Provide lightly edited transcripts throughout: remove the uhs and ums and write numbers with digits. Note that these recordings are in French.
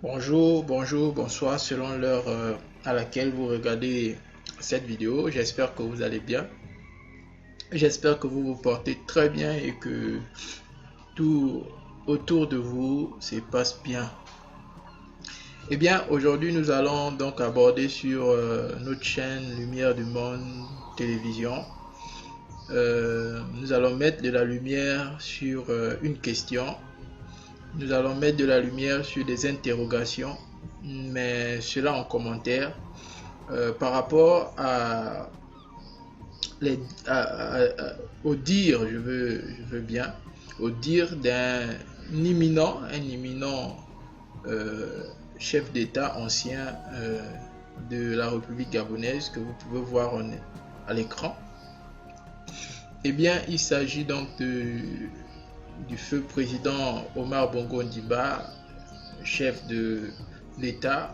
Bonjour, bonjour, bonsoir selon l'heure à laquelle vous regardez cette vidéo. J'espère que vous allez bien. J'espère que vous vous portez très bien et que tout autour de vous se passe bien. Eh bien, aujourd'hui, nous allons donc aborder sur notre chaîne Lumière du Monde Télévision. Nous allons mettre de la lumière sur une question. Nous allons mettre de la lumière sur des interrogations, mais cela en commentaire par rapport au dire, je veux bien, au dire d'un imminent chef d'État ancien de la République gabonaise que vous pouvez voir à l'écran. Eh bien, il s'agit donc du feu président Omar Bongo Ondimba, chef de l'État,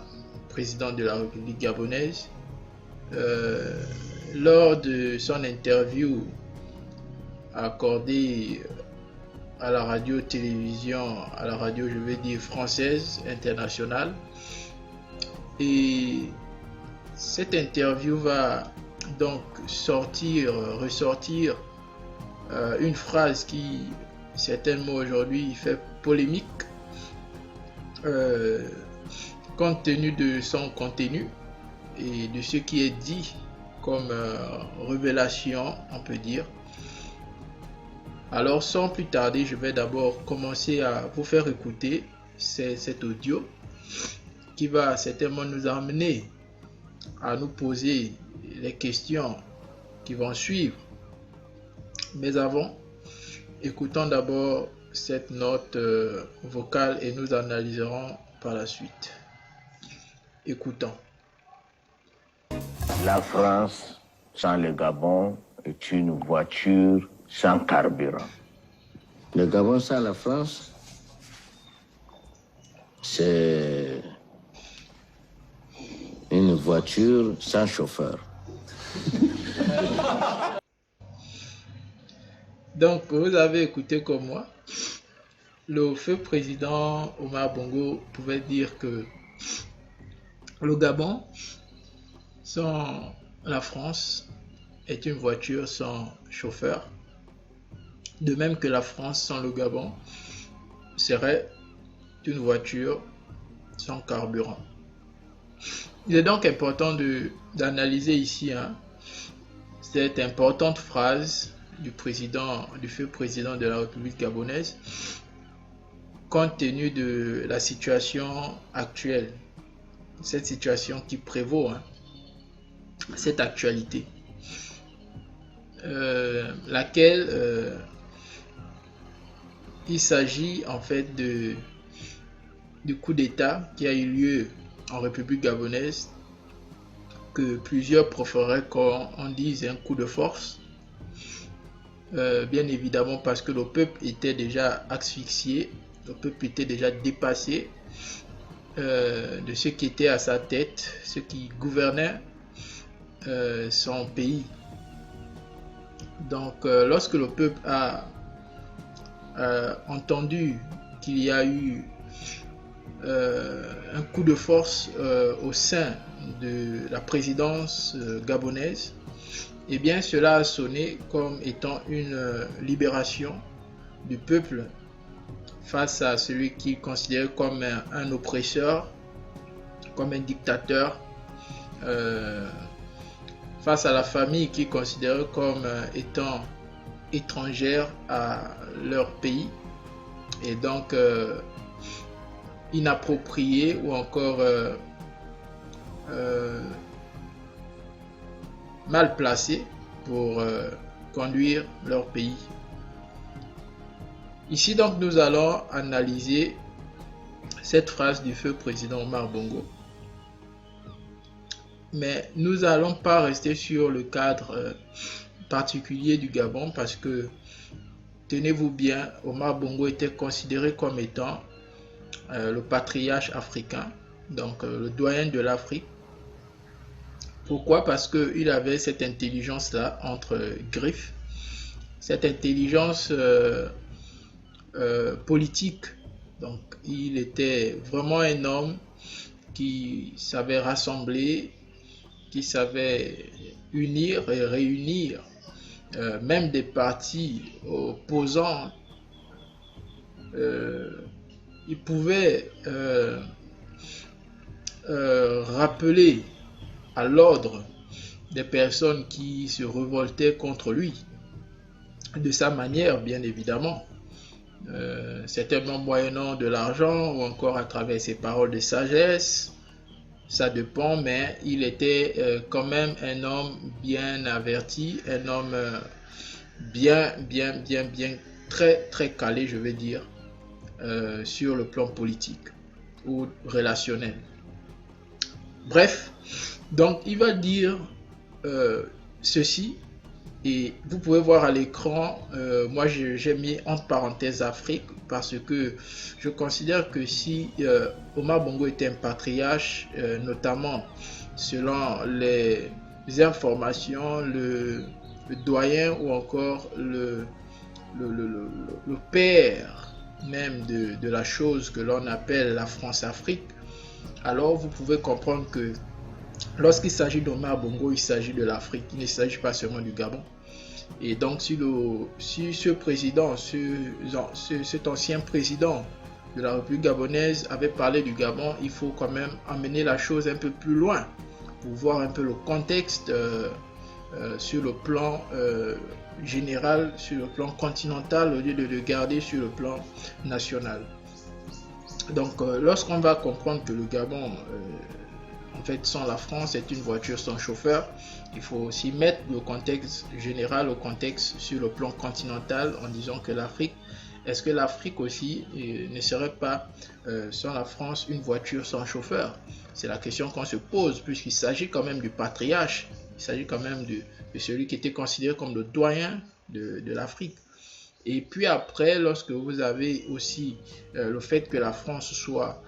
président de la République gabonaise. Lors de son interview accordée à la radio-télévision, à la radio, je vais dire française, internationale. Et cette interview va donc ressortir une phrase qui, certainement aujourd'hui, fait polémique compte tenu de son contenu et de ce qui est dit comme révélation, on peut dire. Alors, sans plus tarder, je vais d'abord commencer à vous faire écouter cet audio qui va certainement nous amener à nous poser les questions qui vont suivre. Mais avant, écoutons d'abord cette note vocale et nous analyserons par la suite. Écoutons. La France sans le Gabon est une voiture sans carburant. Le Gabon sans la France, c'est une voiture sans chauffeur. Donc, vous avez écouté comme moi. Le feu président Omar Bongo pouvait dire que le Gabon sans la France est une voiture sans chauffeur, de même que la France sans le Gabon serait une voiture sans carburant. Il est donc important d'analyser ici cette importante phrase du feu président de la République gabonaise, compte tenu de la situation actuelle, cette situation qui prévaut, cette actualité, laquelle il s'agit en fait du coup d'État qui a eu lieu en République gabonaise, que plusieurs préféraient qu'on dise un coup de force, bien évidemment parce que le peuple était déjà asphyxié, le peuple était déjà dépassé de ce qui était à sa tête, ce qui gouvernait son pays. Donc lorsque le peuple a entendu qu'il y a eu un coup de force au sein de la présidence gabonaise, eh bien cela a sonné comme étant une libération du peuple face à celui qu'il considérait comme un oppresseur, comme un dictateur, face à la famille qu'ils considéraient comme étant étrangère à leur pays et donc inappropriée ou encore mal placée pour conduire leur pays. Ici donc nous allons analyser cette phrase du feu président Omar Bongo. Mais nous n'allons pas rester sur le cadre particulier du Gabon parce que, tenez-vous bien, Omar Bongo était considéré comme étant le patriarche africain, donc le doyen de l'Afrique. Pourquoi? Parce qu'il avait cette intelligence-là entre griffes, cette intelligence politique Donc il était vraiment un homme qui savait rassembler, qui savait unir et réunir même des partis opposants. Il pouvait rappeler à l'ordre des personnes qui se révoltaient contre lui, de sa manière bien évidemment, certainement moyennant de l'argent ou encore à travers ses paroles de sagesse, ça dépend, mais il était quand même un homme bien averti, un homme bien, très calé, je vais dire, sur le plan politique ou relationnel. Bref, donc il va dire ceci, et vous pouvez voir à l'écran, moi j'ai mis entre parenthèses Afrique, parce que je considère que si Omar Bongo était un patriarche, notamment selon les informations, le doyen ou encore le père même de la chose que l'on appelle la France-Afrique, alors vous pouvez comprendre que lorsqu'il s'agit d'Omar Bongo, il s'agit de l'Afrique, il ne s'agit pas seulement du Gabon. Et donc si ce président, cet ancien président de la République gabonaise avait parlé du Gabon, il faut quand même amener la chose un peu plus loin pour voir un peu le contexte sur le plan général, sur le plan continental, au lieu de le garder sur le plan national. Donc lorsqu'on va comprendre que le Gabon en fait sans la France est une voiture sans chauffeur, il faut aussi mettre le contexte général au contexte sur le plan continental en disant que l'Afrique, est-ce que l'Afrique aussi ne serait pas sans la France une voiture sans chauffeur? C'est la question qu'on se pose, puisqu'il s'agit quand même du patriarche, il s'agit quand même de celui qui était considéré comme le doyen de l'Afrique. Et puis après, lorsque vous avez aussi le fait que la France soit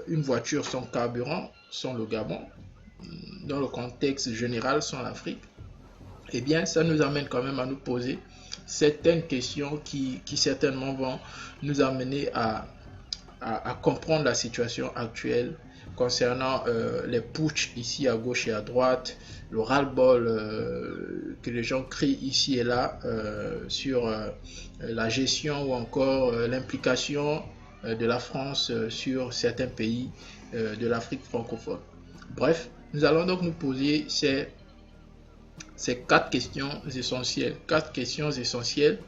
une voiture sans carburant, sans le Gabon, dans le contexte général, sans l'Afrique, eh bien ça nous amène quand même à nous poser certaines questions qui certainement vont nous amener à comprendre la situation actuelle concernant les putschs ici à gauche et à droite, le ras-le-bol que les gens crient ici et là sur la gestion ou encore l'implication de la France sur certains pays de l'Afrique francophone. Bref, nous allons donc nous poser ces quatre questions essentielles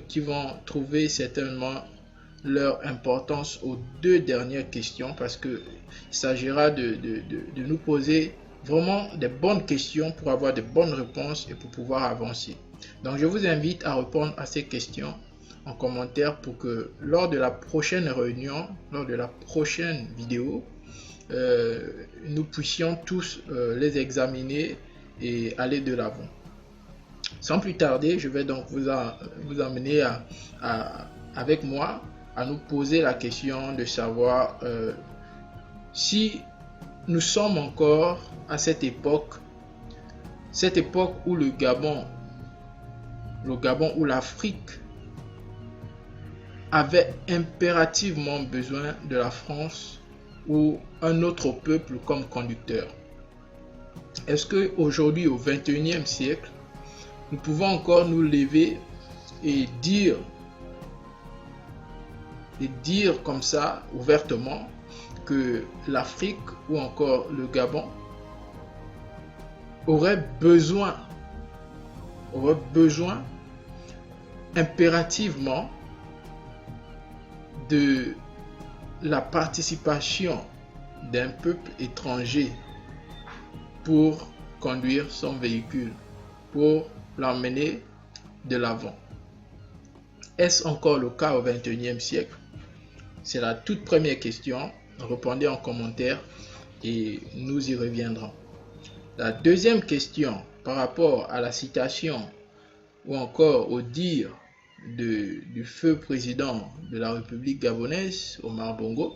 qui vont trouver certainement leur importance aux deux dernières questions, parce que il s'agira de nous poser vraiment des bonnes questions pour avoir de bonnes réponses et pour pouvoir avancer. Donc je vous invite à répondre à ces questions en commentaire pour que lors de la prochaine réunion, lors de la prochaine vidéo, nous puissions tous les examiner et aller de l'avant. Sans plus tarder, je vais donc vous amener avec moi à nous poser la question de savoir si nous sommes encore à cette époque où le Gabon ou l'Afrique avait impérativement besoin de la France ou un autre peuple comme conducteur. Est-ce qu'aujourd'hui, au XXIe siècle, nous pouvons encore nous lever et dire comme ça ouvertement que l'Afrique ou encore le Gabon aurait besoin impérativement de la participation d'un peuple étranger pour conduire son véhicule, pour l'emmener de l'avant? Est-ce encore le cas au XXIe siècle? C'est la toute première question. Répondez en commentaire et nous y reviendrons. La deuxième question, par rapport à la citation ou encore au dire du feu président de la République gabonaise, Omar Bongo,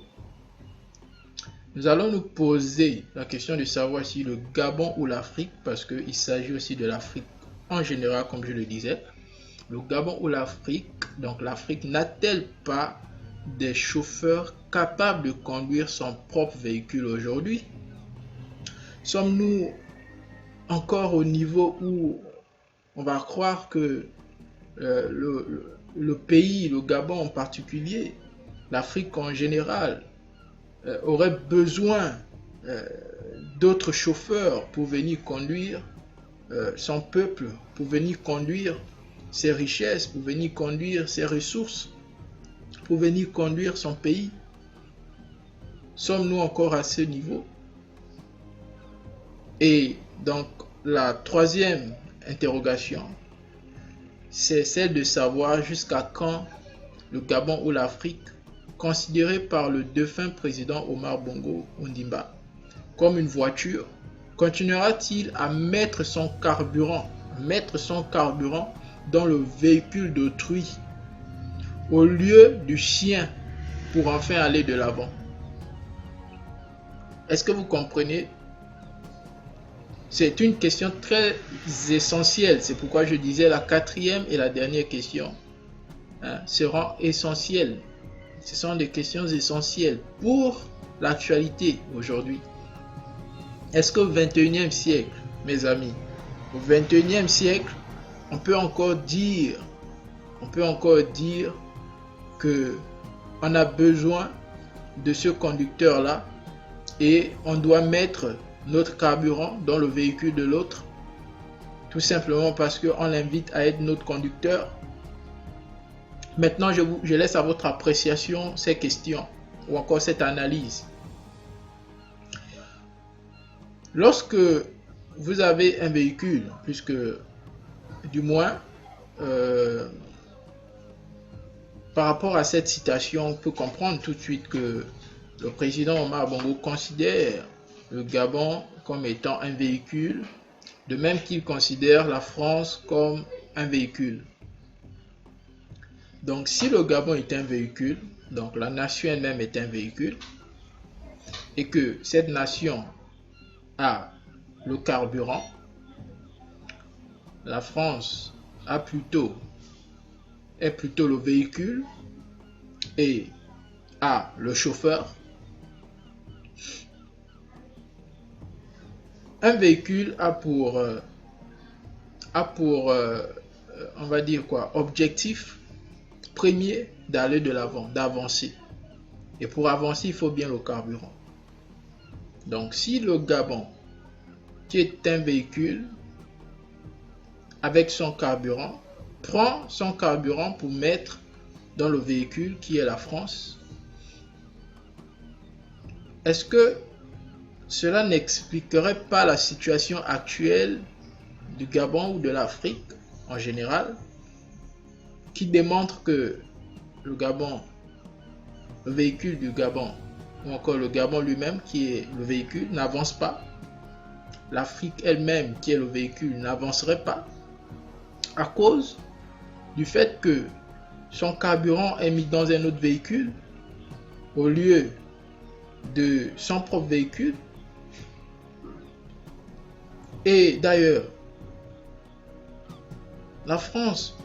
nous allons nous poser la question de savoir si le Gabon ou l'Afrique, parce qu'il s'agit aussi de l'Afrique en général, comme je le disais, le Gabon ou l'Afrique, donc l'Afrique, n'a-t-elle pas des chauffeurs capables de conduire son propre véhicule aujourd'hui? Sommes-nous encore au niveau où on va croire que le pays, le Gabon en particulier, l'Afrique en général, aurait besoin d'autres chauffeurs pour venir conduire son peuple, pour venir conduire ses richesses, pour venir conduire ses ressources, pour venir conduire son pays? Sommes-nous encore à ce niveau? Et donc, la troisième interrogation, c'est celle de savoir jusqu'à quand le Gabon ou l'Afrique, considéré par le défunt président Omar Bongo Ondimba comme une voiture, continuera-t-il à mettre son carburant dans le véhicule d'autrui au lieu du sien pour enfin aller de l'avant? Est-ce que vous comprenez? C'est une question très essentielle. C'est pourquoi je disais la quatrième et la dernière question seront essentielles. Ce sont des questions essentielles pour l'actualité aujourd'hui. Est-ce qu'au 21e siècle, mes amis, au 21e siècle, on peut encore dire que on a besoin de ce conducteur-là et on doit mettre notre carburant dans le véhicule de l'autre, tout simplement parce qu'on l'invite à être notre conducteur? Maintenant, je laisse à votre appréciation ces questions ou encore cette analyse. Lorsque vous avez un véhicule, puisque du moins par rapport à cette citation, on peut comprendre tout de suite que le président Omar Bongo considère le Gabon comme étant un véhicule, de même qu'il considère la France comme un véhicule. Donc si le Gabon est un véhicule, donc la nation elle-même est un véhicule, et que cette nation a le carburant, la France est plutôt le véhicule et a le chauffeur. Un véhicule a pour on va dire quoi, objectif premier d'aller de l'avant, d'avancer. Et pour avancer, il faut bien le carburant. Donc si le Gabon, qui est un véhicule avec son carburant, prend son carburant pour mettre dans le véhicule qui est la France, est-ce que cela n'expliquerait pas la situation actuelle du Gabon ou de l'Afrique en général, qui démontre que le Gabon, le véhicule du Gabon, ou encore le Gabon lui-même qui est le véhicule, n'avance pas? L'Afrique elle-même qui est le véhicule n'avancerait pas à cause du fait que son carburant est mis dans un autre véhicule au lieu de son propre véhicule. Et d'ailleurs, la France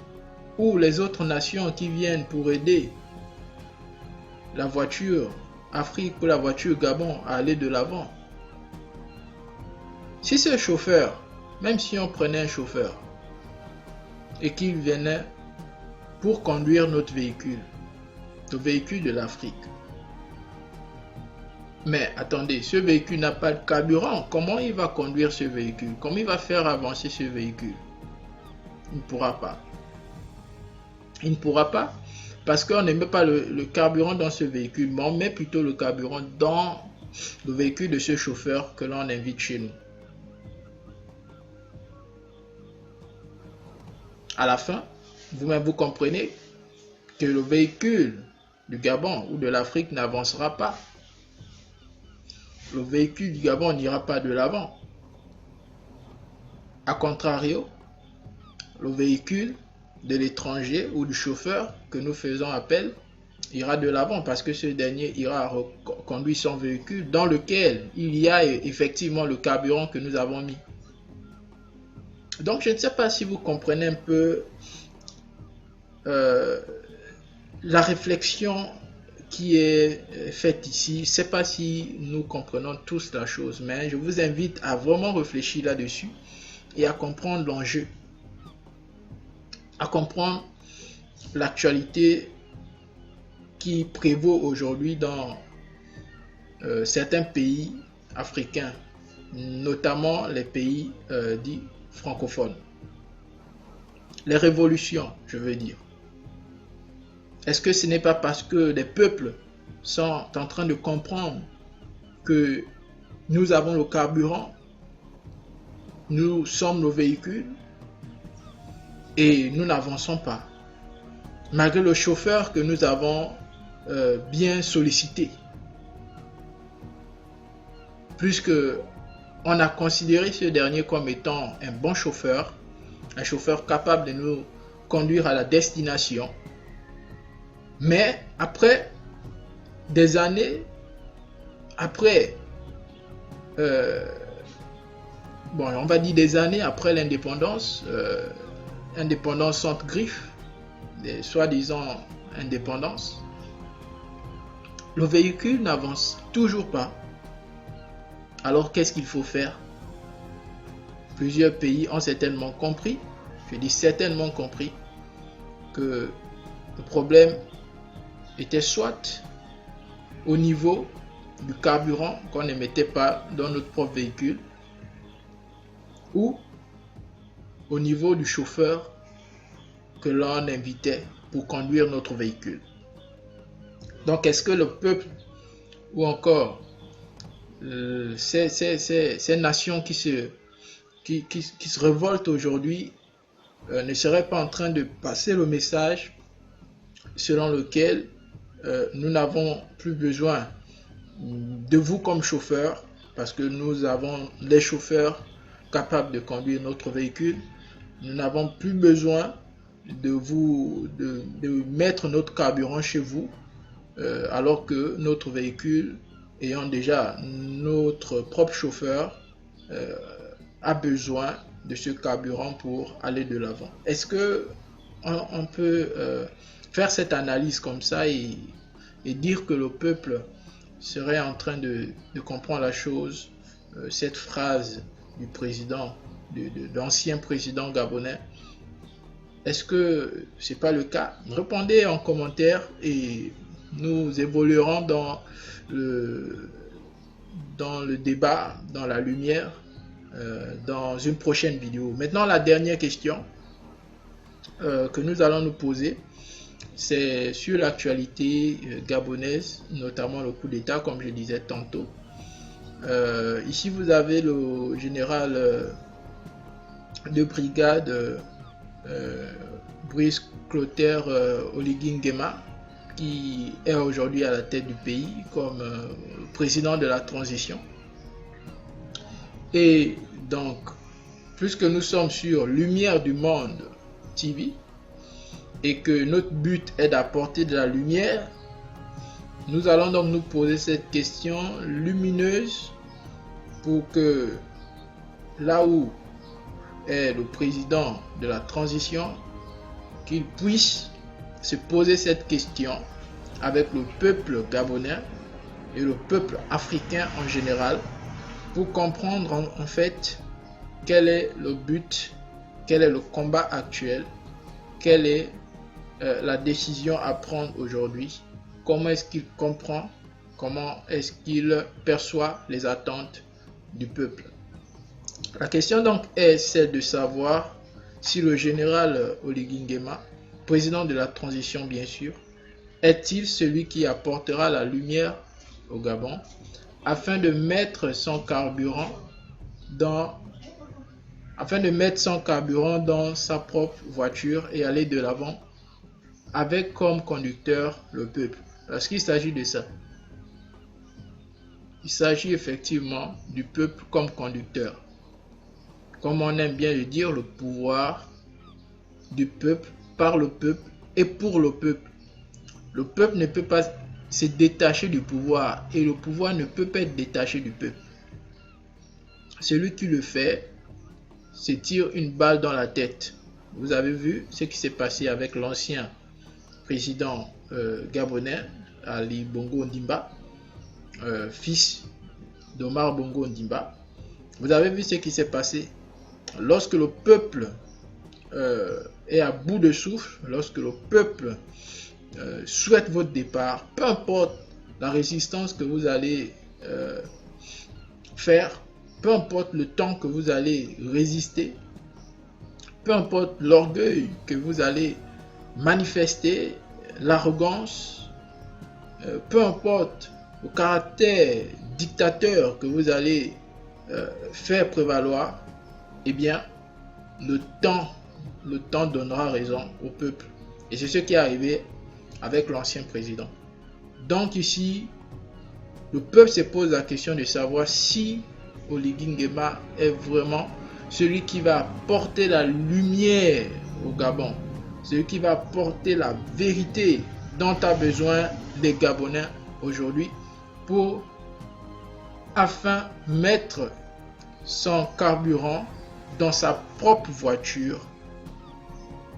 ou les autres nations qui viennent pour aider la voiture Afrique ou la voiture Gabon à aller de l'avant, si ce chauffeur, même si on prenait un chauffeur et qu'il venait pour conduire notre véhicule, le véhicule de l'Afrique, mais attendez, ce véhicule n'a pas de carburant, comment il va conduire ce véhicule? Comment il va faire avancer ce véhicule? Il ne pourra pas. Il ne pourra pas parce qu'on ne met pas le carburant dans ce véhicule, mais on met plutôt le carburant dans le véhicule de ce chauffeur que l'on invite chez nous. À la fin, vous-même vous comprenez que le véhicule du Gabon ou de l'Afrique n'avancera pas. Le véhicule du Gabon n'ira pas de l'avant. A contrario, le véhicule de l'étranger ou du chauffeur que nous faisons appel ira de l'avant parce que ce dernier ira conduire son véhicule dans lequel il y a effectivement le carburant que nous avons mis. Donc je ne sais pas si vous comprenez un peu la réflexion qui est faite ici, je ne sais pas si nous comprenons tous la chose, mais je vous invite à vraiment réfléchir là-dessus et à comprendre l'enjeu, à comprendre l'actualité qui prévaut aujourd'hui dans certains pays africains, notamment les pays dits francophones. Les révolutions, je veux dire. Est-ce que ce n'est pas parce que les peuples sont en train de comprendre que nous avons le carburant, nous sommes nos véhicules et nous n'avançons pas, malgré le chauffeur que nous avons bien sollicité, puisque on a considéré ce dernier comme étant un bon chauffeur, un chauffeur capable de nous conduire à la destination. Mais après des années, après, on va dire des années après l'indépendance, indépendance sans griffe, soi-disant indépendance, le véhicule n'avance toujours pas. Alors qu'est-ce qu'il faut faire? Plusieurs pays ont certainement compris, je dis certainement compris, que le problème était soit au niveau du carburant qu'on ne mettait pas dans notre propre véhicule, ou au niveau du chauffeur que l'on invitait pour conduire notre véhicule. Donc est-ce que le peuple ou encore ces nations qui se révoltent aujourd'hui ne seraient pas en train de passer le message selon lequel nous n'avons plus besoin de vous comme chauffeur, parce que nous avons des chauffeurs capables de conduire notre véhicule. Nous n'avons plus besoin de mettre notre carburant chez vous, alors que notre véhicule, ayant déjà notre propre chauffeur, a besoin de ce carburant pour aller de l'avant. Est-ce que on peut faire cette analyse comme ça et dire que le peuple serait en train de comprendre la chose? Cette phrase du président, d'ancien président gabonais, est-ce que c'est pas le cas? Répondez en commentaire et nous évoluerons dans le débat, dans la lumière, dans une prochaine vidéo. Maintenant, la dernière question que nous allons nous poser, c'est sur l'actualité gabonaise, notamment le coup d'État, comme je disais tantôt. Ici, vous avez le général de brigade Brice Clotaire Oligui Nguema, qui est aujourd'hui à la tête du pays comme président de la transition. Et donc, puisque nous sommes sur Lumière du Monde TV et que notre but est d'apporter de la lumière, nous allons donc nous poser cette question lumineuse pour que là où est le président de la transition, qu'il puisse se poser cette question avec le peuple gabonais et le peuple africain en général, pour comprendre en fait quel est le but, quel est le combat actuel, quelle est la décision à prendre aujourd'hui, comment est-ce qu'il comprend, comment est-ce qu'il perçoit les attentes du peuple. La question donc est celle de savoir si le général Oligui Nguema, président de la transition bien sûr, est-il celui qui apportera la lumière au Gabon afin de mettre son carburant dans sa propre voiture et aller de l'avant avec comme conducteur le peuple. Parce qu'il s'agit de ça. Il s'agit effectivement du peuple comme conducteur. Comme on aime bien le dire, le pouvoir du peuple, par le peuple et pour le peuple. Le peuple ne peut pas se détacher du pouvoir et le pouvoir ne peut pas être détaché du peuple. Celui qui le fait se tire une balle dans la tête. Vous avez vu ce qui s'est passé avec l'ancien président gabonais, Ali Bongo Ondimba, fils d'Omar Bongo Ondimba. Vous avez vu ce qui s'est passé lorsque le peuple est à bout de souffle, lorsque le peuple souhaite votre départ, peu importe la résistance que vous allez faire, peu importe le temps que vous allez résister, peu importe l'orgueil que vous allez manifester, l'arrogance, peu importe le caractère dictateur que vous allez faire prévaloir, eh bien, le temps donnera raison au peuple. Et c'est ce qui est arrivé avec l'ancien président. Donc ici, le peuple se pose la question de savoir si Oligui Nguema est vraiment celui qui va porter la lumière au Gabon, celui qui va porter la vérité dont a besoin les Gabonais aujourd'hui pour afin mettre son carburant dans sa propre voiture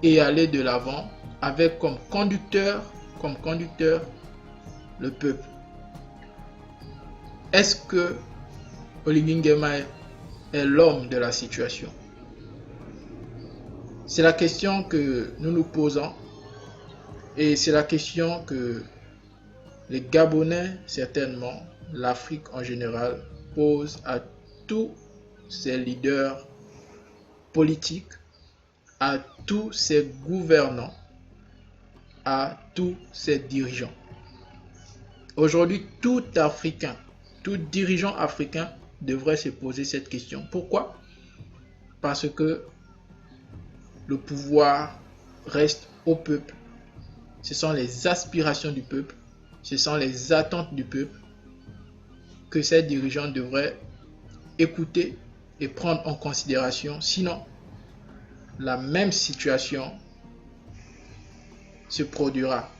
et aller de l'avant avec comme conducteur le peuple. Est-ce que Oligui Nguema est l'homme de la situation? C'est la question que nous nous posons et c'est la question que les Gabonais, certainement, l'Afrique en général, posent à tous ces leaders politiques, à tous ces gouvernants, à tous ces dirigeants. Aujourd'hui, tout Africain, tout dirigeant africain devrait se poser cette question. Pourquoi? Parce que le pouvoir reste au peuple. Ce sont les aspirations du peuple, ce sont les attentes du peuple que ces dirigeants devraient écouter et prendre en considération. Sinon, la même situation se produira.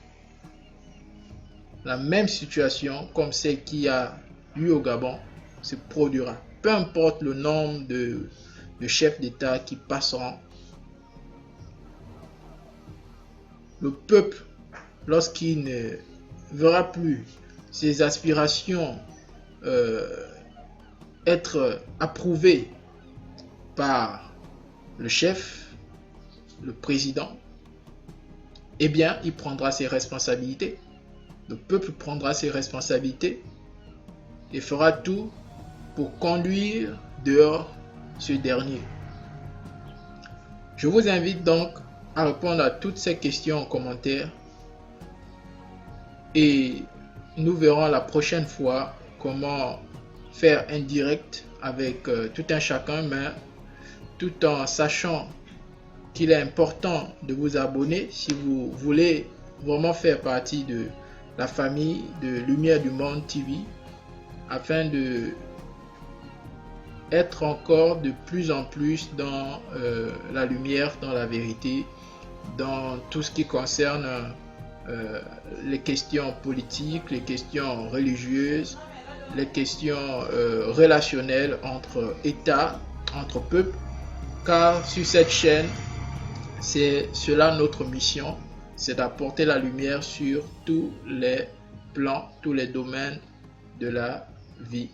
La même situation comme celle qui a eu au Gabon se produira. Peu importe le nombre de chefs d'État qui passeront, le peuple, lorsqu'il ne verra plus ses aspirations être approuvées par le chef, le président, eh bien, il prendra ses responsabilités. Le peuple prendra ses responsabilités et fera tout pour conduire dehors ce dernier. Je vous invite donc à répondre à toutes ces questions en commentaire et nous verrons la prochaine fois comment faire un direct avec tout un chacun, mais tout en sachant qu'il est important de vous abonner si vous voulez vraiment faire partie de la famille de Lumière du Monde TV afin de être encore de plus en plus dans la lumière, dans la vérité, dans tout ce qui concerne les questions politiques, les questions religieuses, les questions relationnelles entre États, entre peuples, car sur cette chaîne, c'est cela notre mission, c'est d'apporter la lumière sur tous les plans, tous les domaines de la vie.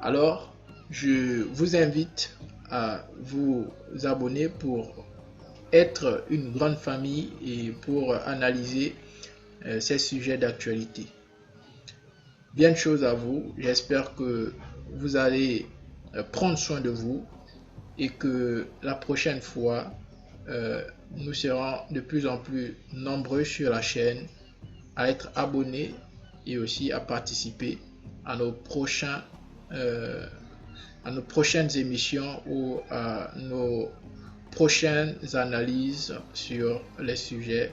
Alors, je vous invite à vous abonner pour être une grande famille et pour analyser ces sujets d'actualité. Bien de choses à vous. J'espère que vous allez prendre soin de vous et que la prochaine fois, nous serons de plus en plus nombreux sur la chaîne à être abonnés et aussi à participer à nos prochaines émissions ou à nos prochaines analyses sur les sujets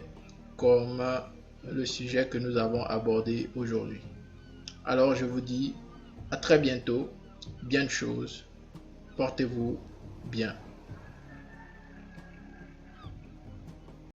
comme le sujet que nous avons abordé aujourd'hui. Alors je vous dis à très bientôt, bien de choses, portez-vous bien.